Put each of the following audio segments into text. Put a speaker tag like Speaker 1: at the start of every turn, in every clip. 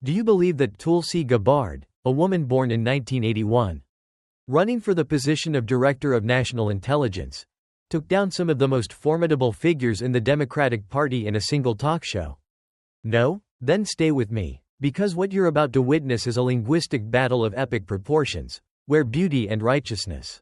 Speaker 1: Do you believe that Tulsi Gabbard, a woman born in 1981, running for the position of Director of National Intelligence, took down some of the most formidable figures in the Democratic Party in a single talk show? No? Then stay with me, because what you're about to witness is a linguistic battle of epic proportions, where beauty and righteousness,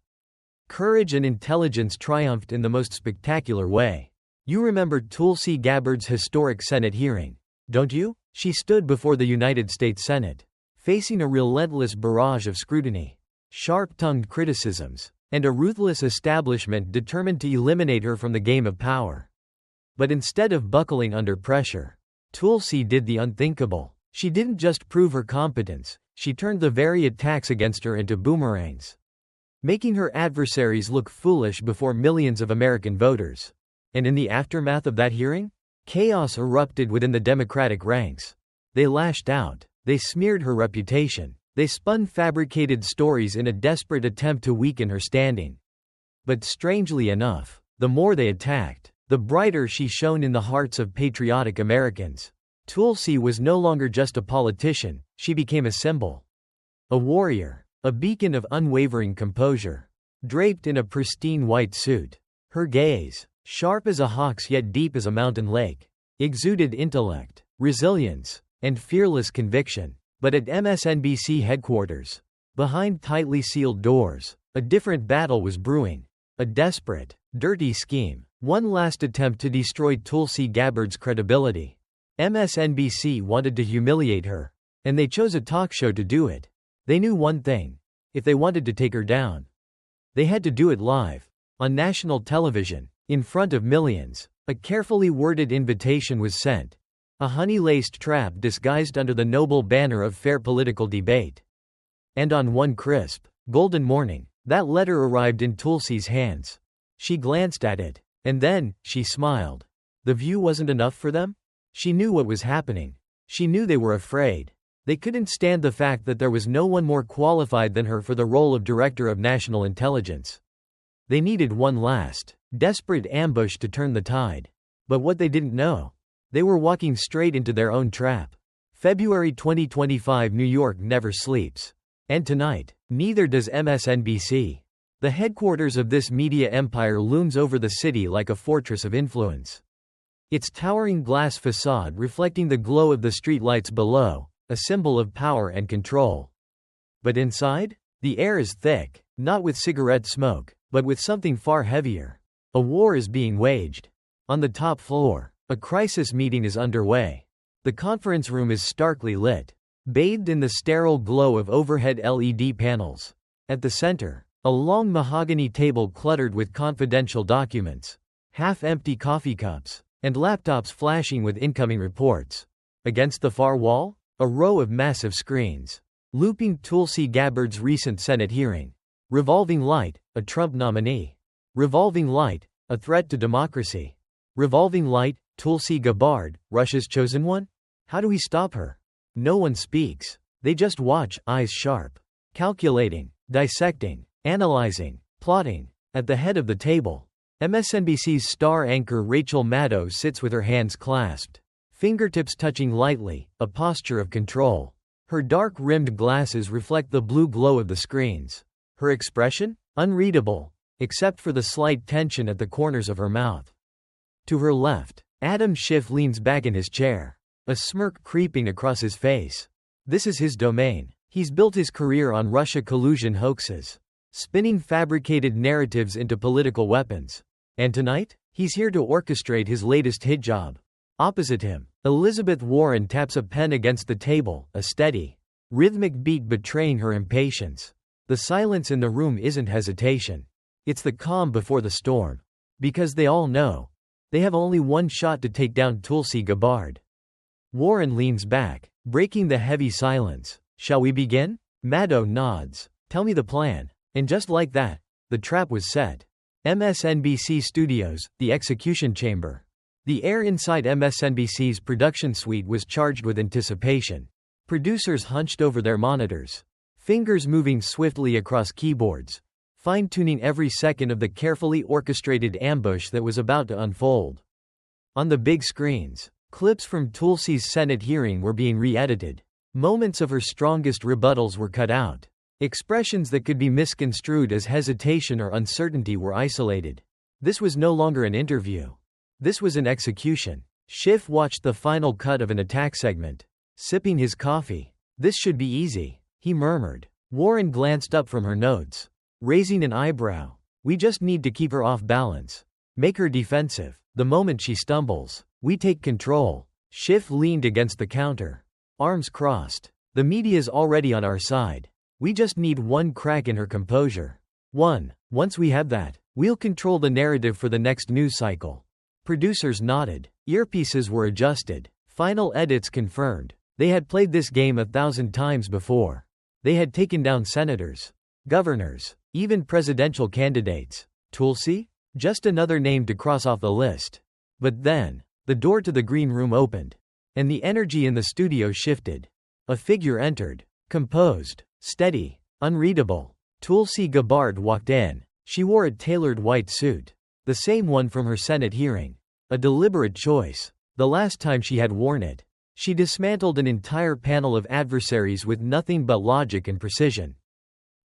Speaker 1: courage and intelligence triumphed in the most spectacular way. You remember Tulsi Gabbard's historic Senate hearing, don't you? She stood before the United States Senate, facing a relentless barrage of scrutiny, sharp-tongued criticisms, and a ruthless establishment determined to eliminate her from the game of power. But instead of buckling under pressure, Tulsi did the unthinkable. She didn't just prove her competence, she turned the very attacks against her into boomerangs, making her adversaries look foolish before millions of American voters. And in the aftermath of that hearing, chaos erupted within the Democratic ranks. They lashed out, they smeared her reputation, they spun fabricated stories in a desperate attempt to weaken her standing. But strangely enough, the more they attacked, the brighter she shone in the hearts of patriotic Americans. Tulsi was no longer just a politician, she became a symbol. A warrior, a beacon of unwavering composure. Draped in a pristine white suit, her gaze, sharp as a hawk's yet deep as a mountain lake, exuded intellect, resilience, and fearless conviction. But at MSNBC headquarters, behind tightly sealed doors, a different battle was brewing. A desperate, dirty scheme, one last attempt to destroy Tulsi Gabbard's credibility. MSNBC wanted to humiliate her, and they chose a talk show to do it. They knew one thing: if they wanted to take her down, they had to do it live, on national television, in front of millions. A carefully worded invitation was sent, a honey-laced trap disguised under the noble banner of fair political debate. And on one crisp, golden morning, that letter arrived in Tulsi's hands. She glanced at it, and then, she smiled. The view wasn't enough for them? She knew what was happening. She knew they were afraid. They couldn't stand the fact that there was no one more qualified than her for the role of Director of National Intelligence. They needed one last, desperate ambush to turn the tide. But what they didn't know, they were walking straight into their own trap. February 2025. New York never sleeps. And tonight, neither does MSNBC. The headquarters of this media empire looms over the city like a fortress of influence. Its towering glass facade reflecting the glow of the streetlights below, a symbol of power and control. But inside, the air is thick, not with cigarette smoke, but with something far heavier. A war is being waged. On the top floor, a crisis meeting is underway. The conference room is starkly lit, bathed in the sterile glow of overhead LED panels. At the center, a long mahogany table cluttered with confidential documents, half-empty coffee cups, and laptops flashing with incoming reports. Against the far wall, a row of massive screens, looping Tulsi Gabbard's recent Senate hearing. Revolving light, a Trump nominee. Revolving light, a threat to democracy. Revolving light, Tulsi Gabbard, Russia's chosen one? How do we stop her? No one speaks. They just watch, eyes sharp. Calculating, dissecting, analyzing, plotting. At the head of the table, MSNBC's star anchor Rachel Maddow sits with her hands clasped, fingertips touching lightly, a posture of control. Her dark-rimmed glasses reflect the blue glow of the screens. Her expression? Unreadable, except for the slight tension at the corners of her mouth. To her left, Adam Schiff leans back in his chair, a smirk creeping across his face. This is his domain. He's built his career on Russia collusion hoaxes, spinning fabricated narratives into political weapons. And tonight, he's here to orchestrate his latest hit job. Opposite him, Elizabeth Warren taps a pen against the table, a steady, rhythmic beat betraying her impatience. The silence in the room isn't hesitation. It's the calm before the storm. Because they all know, they have only one shot to take down Tulsi Gabbard. Warren leans back, breaking the heavy silence. Shall we begin? Maddow nods. Tell me the plan. And just like that, the trap was set. MSNBC Studios, the execution chamber. The air inside MSNBC's production suite was charged with anticipation. Producers hunched over their monitors, fingers moving swiftly across keyboards, fine-tuning every second of the carefully orchestrated ambush that was about to unfold. On the big screens, clips from Tulsi's Senate hearing were being re-edited. Moments of her strongest rebuttals were cut out. Expressions that could be misconstrued as hesitation or uncertainty were isolated. This was no longer an interview. This was an execution. Schiff watched the final cut of an attack segment, sipping his coffee. "This should be easy," he murmured. Warren glanced up from her notes, raising an eyebrow. "We just need to keep her off balance. Make her defensive. The moment she stumbles, we take control." Schiff leaned against the counter, arms crossed. "The media's already on our side. We just need one crack in her composure. Once we have that, we'll control the narrative for the next news cycle." Producers nodded. Earpieces were adjusted. Final edits confirmed. They had played this game 1,000 times before. They had taken down senators, governors, even presidential candidates. Tulsi? Just another name to cross off the list. But then, the door to the green room opened, and the energy in the studio shifted. A figure entered. Composed, steady, unreadable. Tulsi Gabbard walked in. She wore a tailored white suit. The same one from her Senate hearing. A deliberate choice. The last time she had worn it, she dismantled an entire panel of adversaries with nothing but logic and precision.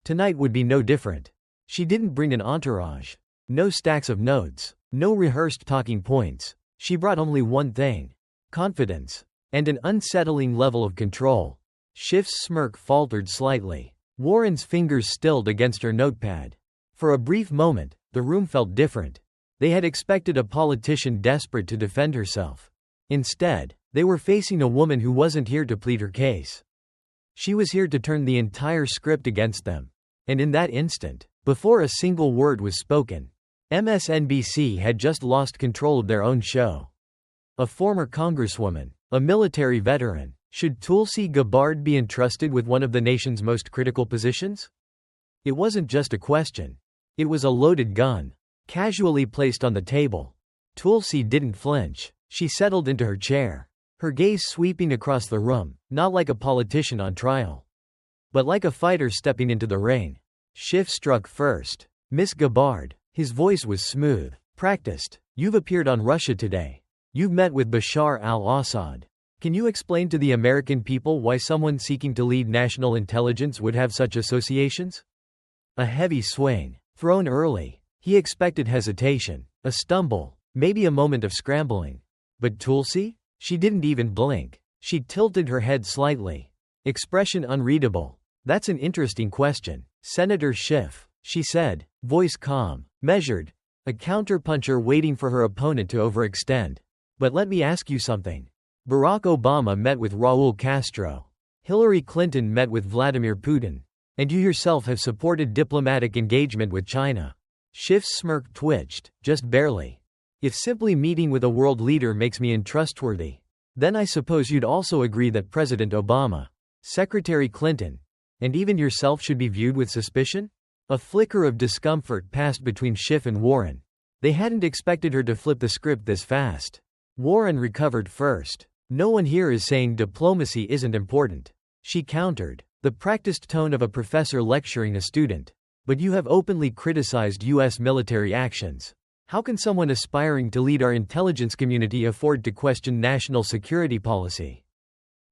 Speaker 1: Tonight would be no different. She didn't bring an entourage. No stacks of notes. No rehearsed talking points. She brought only one thing: confidence. And an unsettling level of control. Schiff's smirk faltered slightly. Warren's fingers stilled against her notepad. For a brief moment, the room felt different. They had expected a politician desperate to defend herself. Instead, they were facing a woman who wasn't here to plead her case. She was here to turn the entire script against them. And in that instant, before a single word was spoken, MSNBC had just lost control of their own show. A former congresswoman, a military veteran. Should Tulsi Gabbard be entrusted with one of the nation's most critical positions? It wasn't just a question. It was a loaded gun, casually placed on the table. Tulsi didn't flinch. She settled into her chair, her gaze sweeping across the room, not like a politician on trial, but like a fighter stepping into the ring. Schiff struck first. "Miss Gabbard." His voice was smooth, practiced. "You've appeared on Russia Today. You've met with Bashar al-Assad. Can you explain to the American people why someone seeking to lead national intelligence would have such associations?" A heavy swing. Thrown early. He expected hesitation, a stumble, maybe a moment of scrambling. But Tulsi? She didn't even blink. She tilted her head slightly. Expression unreadable. "That's an interesting question, Senator Schiff," she said, voice calm, measured, a counterpuncher waiting for her opponent to overextend. "But let me ask you something. Barack Obama met with Raul Castro. Hillary Clinton met with Vladimir Putin. And you yourself have supported diplomatic engagement with China." Schiff's smirk twitched, just barely. "If simply meeting with a world leader makes me untrustworthy, then I suppose you'd also agree that President Obama, Secretary Clinton, and even yourself should be viewed with suspicion?" A flicker of discomfort passed between Schiff and Warren. They hadn't expected her to flip the script this fast. Warren recovered first. "No one here is saying diplomacy isn't important," she countered, the practiced tone of a professor lecturing a student. "But you have openly criticized U.S. military actions. How can someone aspiring to lead our intelligence community afford to question national security policy?"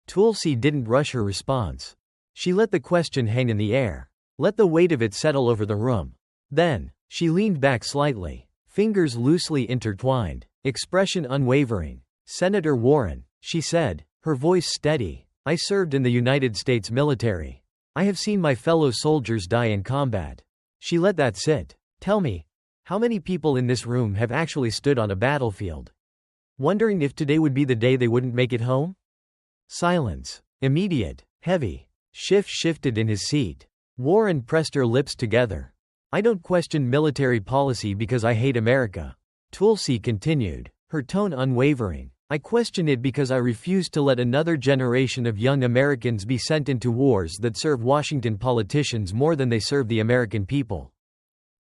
Speaker 1: Tulsi didn't rush her response. She let the question hang in the air. Let the weight of it settle over the room. Then, she leaned back slightly, fingers loosely intertwined, expression unwavering. "Senator Warren," she said, her voice steady, "I served in the United States military. I have seen my fellow soldiers die in combat." She let that sit. "Tell me, how many people in this room have actually stood on a battlefield, wondering if today would be the day they wouldn't make it home?" Silence. Immediate. Heavy. Schiff shifted in his seat. Warren pressed her lips together. "I don't question military policy because I hate America," Tulsi continued, her tone unwavering. "I question it because I refuse to let another generation of young Americans be sent into wars that serve Washington politicians more than they serve the American people."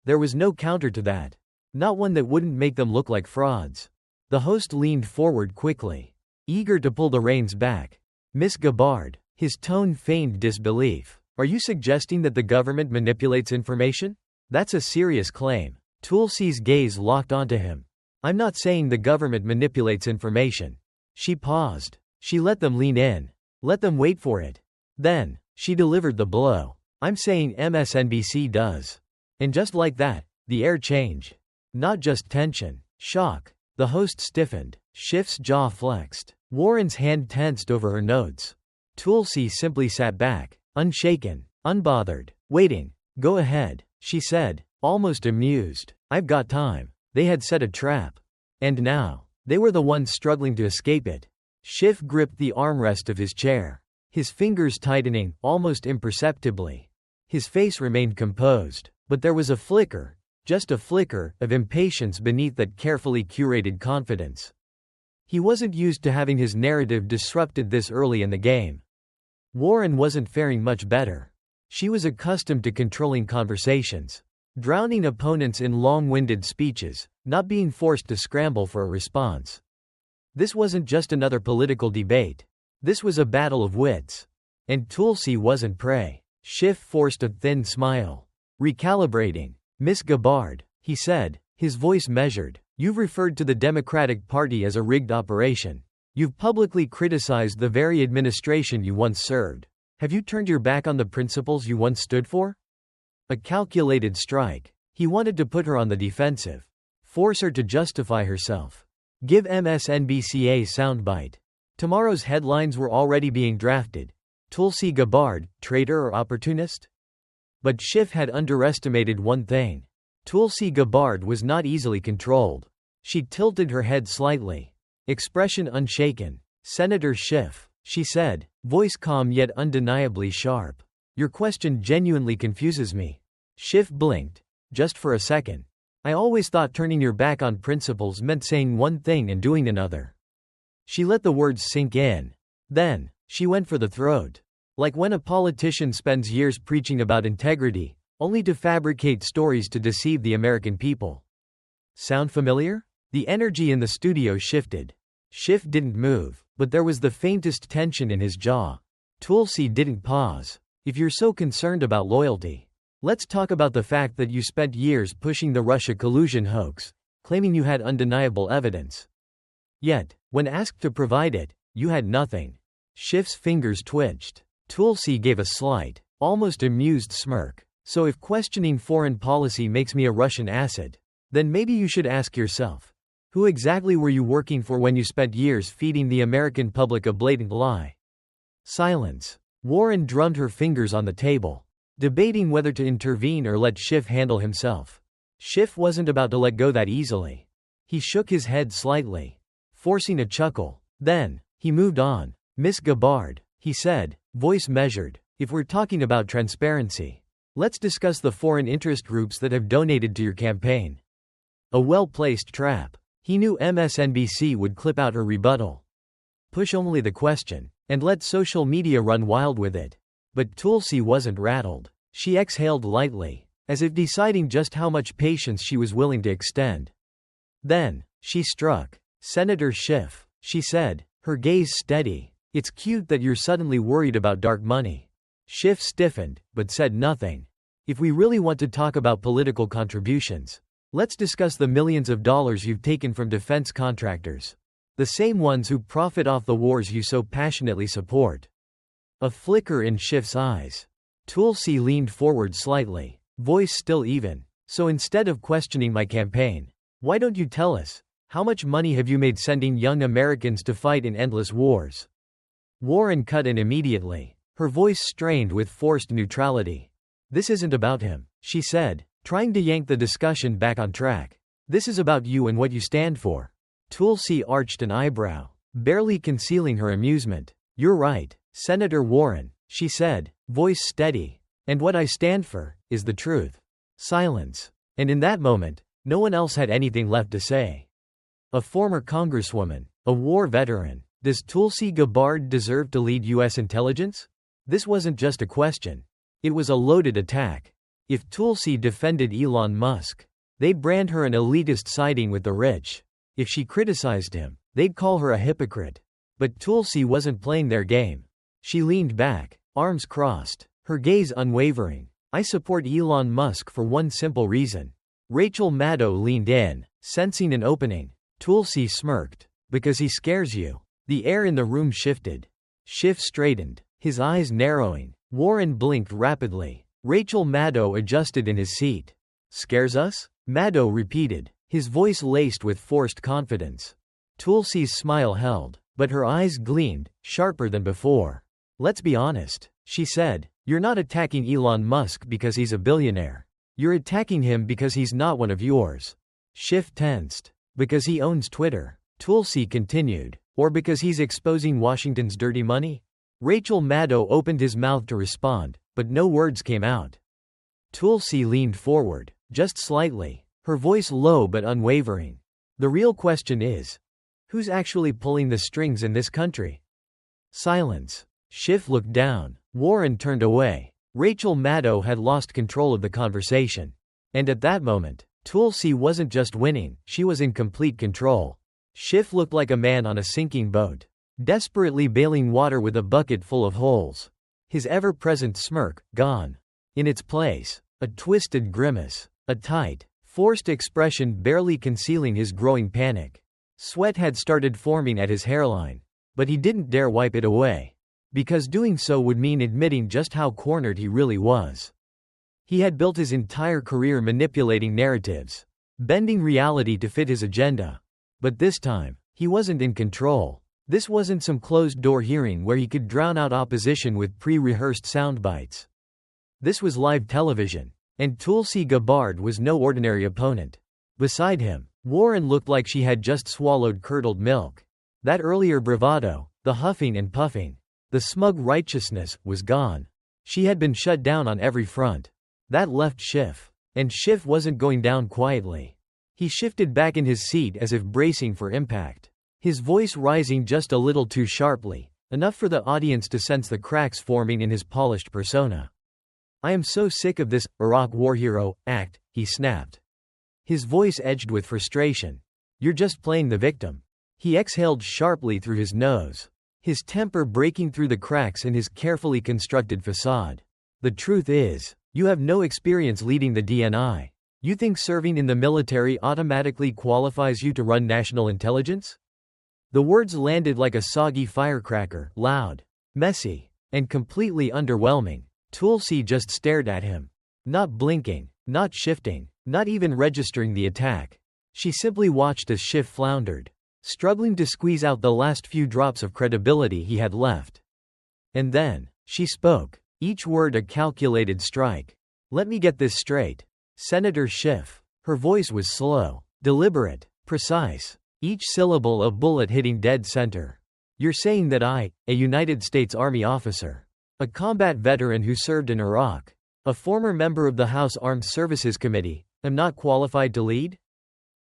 Speaker 1: There was no counter to that. Not one that wouldn't make them look like frauds. The host leaned forward quickly, eager to pull the reins back. "Miss Gabbard," his tone feigned disbelief, "are you suggesting that the government manipulates information? That's a serious claim." Tulsi's gaze locked onto him. "I'm not saying the government manipulates information." She paused. She let them lean in. Let them wait for it. Then, she delivered the blow. "I'm saying MSNBC does." And just like that, the air changed. Not just tension. Shock. The host stiffened. Schiff's jaw flexed. Warren's hand tensed over her notes. Tulsi simply sat back, unshaken, unbothered, waiting. "Go ahead," she said, almost amused. "I've got time." They had set a trap. And now, they were the ones struggling to escape it. Schiff gripped the armrest of his chair, his fingers tightening, almost imperceptibly. His face remained composed, but there was a flicker, just a flicker, of impatience beneath that carefully curated confidence. He wasn't used to having his narrative disrupted this early in the game. Warren wasn't faring much better. She was accustomed to controlling conversations, drowning opponents in long-winded speeches, not being forced to scramble for a response. This wasn't just another political debate. This was a battle of wits. And Tulsi wasn't prey. Schiff forced a thin smile. "Recalibrating. Miss Gabbard," he said, his voice measured. "You've referred to the Democratic Party as a rigged operation. You've publicly criticized the very administration you once served. Have you turned your back on the principles you once stood for?" A calculated strike. He wanted to put her on the defensive. Force her to justify herself. Give MSNBC a soundbite. Tomorrow's headlines were already being drafted. Tulsi Gabbard, traitor or opportunist? But Schiff had underestimated one thing. Tulsi Gabbard was not easily controlled. She tilted her head slightly. Expression unshaken. "Senator Schiff," she said, voice calm yet undeniably sharp. "Your question genuinely confuses me." Schiff blinked. "Just for a second. I always thought turning your back on principles meant saying one thing and doing another." She let the words sink in. Then, she went for the throat. Like when a politician spends years preaching about integrity, only to fabricate stories to deceive the American people. Sound familiar? The energy in the studio shifted. Schiff didn't move, but there was the faintest tension in his jaw. Tulsi didn't pause. "If you're so concerned about loyalty, let's talk about the fact that you spent years pushing the Russia collusion hoax, claiming you had undeniable evidence. Yet, when asked to provide it, you had nothing." Schiff's fingers twitched. Tulsi gave a slight, almost amused smirk. "So if questioning foreign policy makes me a Russian asset, then maybe you should ask yourself, who exactly were you working for when you spent years feeding the American public a blatant lie?" Silence. Warren drummed her fingers on the table, debating whether to intervene or let Schiff handle himself. Schiff wasn't about to let go that easily. He shook his head slightly, forcing a chuckle. Then, he moved on. "Miss Gabbard," he said, voice measured, "if we're talking about transparency, let's discuss the foreign interest groups that have donated to your campaign." A well-placed trap. He knew MSNBC would clip out her rebuttal. Push only the question, and let social media run wild with it. But Tulsi wasn't rattled. She exhaled lightly, as if deciding just how much patience she was willing to extend. Then, she struck. "Senator Schiff," she said, her gaze steady. "It's cute that you're suddenly worried about dark money." Schiff stiffened, but said nothing. "If we really want to talk about political contributions, let's discuss the millions of dollars you've taken from defense contractors. The same ones who profit off the wars you so passionately support." A flicker in Schiff's eyes. Tulsi leaned forward slightly, voice still even. "So instead of questioning my campaign, why don't you tell us, how much money have you made sending young Americans to fight in endless wars?" Warren cut in immediately, her voice strained with forced neutrality. "This isn't about him," she said, trying to yank the discussion back on track. "This is about you and what you stand for." Tulsi arched an eyebrow, barely concealing her amusement. "You're right, Senator Warren," she said, voice steady. "And what I stand for is the truth." Silence. And in that moment, no one else had anything left to say. A former congresswoman, a war veteran. Does Tulsi Gabbard deserve to lead U.S. intelligence? This wasn't just a question. It was a loaded attack. If Tulsi defended Elon Musk, they'd brand her an elitist siding with the rich. If she criticized him, they'd call her a hypocrite. But Tulsi wasn't playing their game. She leaned back, arms crossed, her gaze unwavering. "I support Elon Musk for one simple reason." Rachel Maddow leaned in, sensing an opening. Tulsi smirked. "Because he scares you." The air in the room shifted. Schiff straightened. His eyes narrowing. Warren blinked rapidly. Rachel Maddow adjusted in his seat. Scares us? Maddow repeated, his voice laced with forced confidence. Tulsi's smile held, but her eyes gleamed, sharper than before. Let's be honest, she said. You're not attacking Elon Musk because he's a billionaire. You're attacking him because he's not one of yours. Schiff tensed. Because he owns Twitter, Tulsi continued. Or because he's exposing Washington's dirty money? Rachel Maddow opened his mouth to respond, but no words came out. Tulsi leaned forward, just slightly, her voice low but unwavering. The real question is, who's actually pulling the strings in this country? Silence. Schiff looked down. Warren turned away. Rachel Maddow had lost control of the conversation. And at that moment, Tulsi wasn't just winning, she was in complete control. Schiff looked like a man on a sinking boat, desperately bailing water with a bucket full of holes. His ever-present smirk, gone. In its place, a twisted grimace, a tight, forced expression barely concealing his growing panic. Sweat had started forming at his hairline, but he didn't dare wipe it away, because doing so would mean admitting just how cornered he really was. He had built his entire career manipulating narratives, bending reality to fit his agenda. But this time, he wasn't in control. This wasn't some closed-door hearing where he could drown out opposition with pre-rehearsed soundbites. This was live television, and Tulsi Gabbard was no ordinary opponent. Beside him, Warren looked like she had just swallowed curdled milk. That earlier bravado, the huffing and puffing, the smug righteousness, was gone. She had been shut down on every front. That left Schiff. And Schiff wasn't going down quietly. He shifted back in his seat as if bracing for impact. His voice rising just a little too sharply, enough for the audience to sense the cracks forming in his polished persona. I am so sick of this Iraq war hero act, he snapped. His voice edged with frustration. You're just playing the victim. He exhaled sharply through his nose, his temper breaking through the cracks in his carefully constructed facade. The truth is, you have no experience leading the DNI. You think serving in the military automatically qualifies you to run national intelligence? The words landed like a soggy firecracker, loud, messy, and completely underwhelming. Tulsi just stared at him. Not blinking, not shifting, not even registering the attack. She simply watched as Schiff floundered, struggling to squeeze out the last few drops of credibility he had left. And then, she spoke, each word a calculated strike. Let me get this straight. Senator Schiff. Her voice was slow, deliberate, precise, each syllable a bullet hitting dead center. You're saying that I, a United States Army officer, a combat veteran who served in Iraq, a former member of the House Armed Services Committee, am not qualified to lead?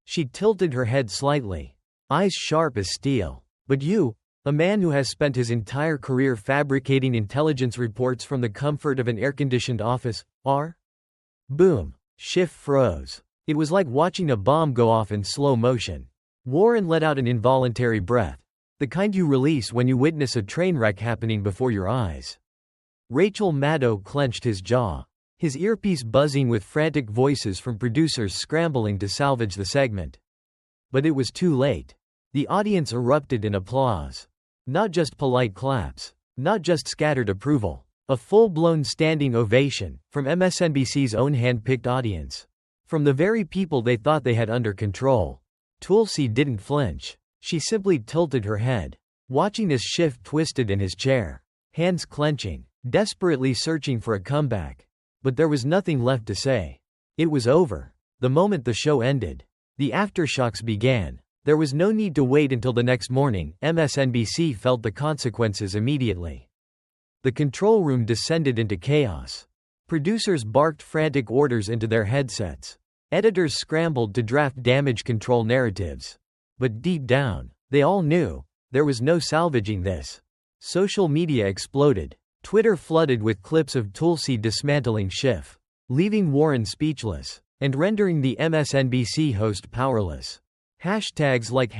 Speaker 1: She tilted her head slightly, eyes sharp as steel. But you, a man who has spent his entire career fabricating intelligence reports from the comfort of an air-conditioned office, are? Boom. Schiff froze. It was like watching a bomb go off in slow motion. Warren let out an involuntary breath, the kind you release when you witness a train wreck happening before your eyes. Rachel Maddow clenched his jaw, his earpiece buzzing with frantic voices from producers scrambling to salvage the segment. But it was too late. The audience erupted in applause. Not just polite claps, not just scattered approval. A full-blown standing ovation, from MSNBC's own hand-picked audience. From the very people they thought they had under control. Tulsi didn't flinch. She simply tilted her head, watching as Schiff twisted in his chair, hands clenching, desperately searching for a comeback. But there was nothing left to say. It was over. The moment the show ended, the aftershocks began. There was no need to wait until the next morning. MSNBC felt the consequences immediately. The control room descended into chaos. Producers barked frantic orders into their headsets. Editors scrambled to draft damage control narratives. But deep down, they all knew, there was no salvaging this. Social media exploded. Twitter flooded with clips of Tulsi dismantling Schiff, leaving Warren speechless, and rendering the MSNBC host powerless. Hashtags like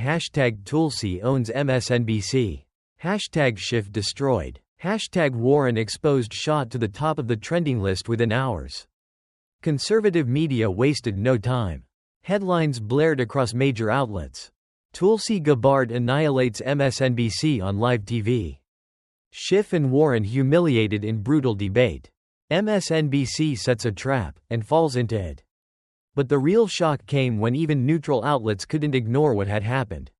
Speaker 1: #Tulsi owns MSNBC, #Schiff destroyed, #Warren exposed shot to the top of the trending list within hours. Conservative media wasted no time. Headlines blared across major outlets. Tulsi Gabbard annihilates MSNBC on live TV. Schiff and Warren humiliated in brutal debate. MSNBC sets a trap, and falls into it. But the real shock came when even neutral outlets couldn't ignore what had happened.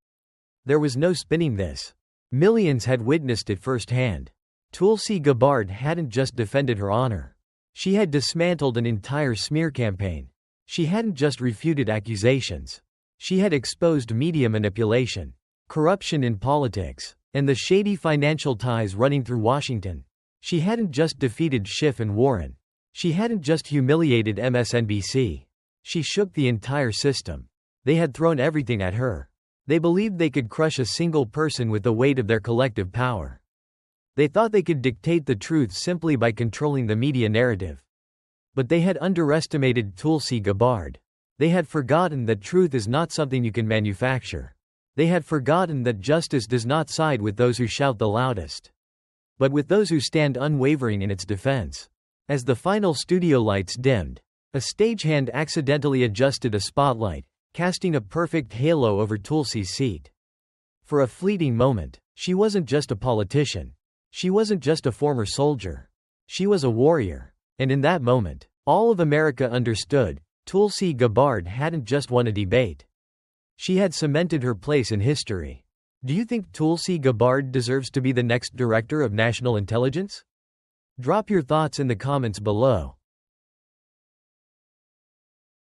Speaker 1: There was no spinning this. Millions had witnessed it firsthand. Tulsi Gabbard hadn't just defended her honor. She had dismantled an entire smear campaign. She hadn't just refuted accusations. She had exposed media manipulation, corruption in politics, and the shady financial ties running through Washington. She hadn't just defeated Schiff and Warren. She hadn't just humiliated MSNBC. She shook the entire system. They had thrown everything at her. They believed they could crush a single person with the weight of their collective power. They thought they could dictate the truth simply by controlling the media narrative. But they had underestimated Tulsi Gabbard. They had forgotten that truth is not something you can manufacture. They had forgotten that justice does not side with those who shout the loudest, but with those who stand unwavering in its defense. As the final studio lights dimmed, a stagehand accidentally adjusted a spotlight, casting a perfect halo over Tulsi's seat. For a fleeting moment, she wasn't just a politician. She wasn't just a former soldier. She was a warrior. And in that moment, all of America understood, Tulsi Gabbard hadn't just won a debate. She had cemented her place in history. Do you think Tulsi Gabbard deserves to be the next director of national intelligence? Drop your thoughts in the comments below.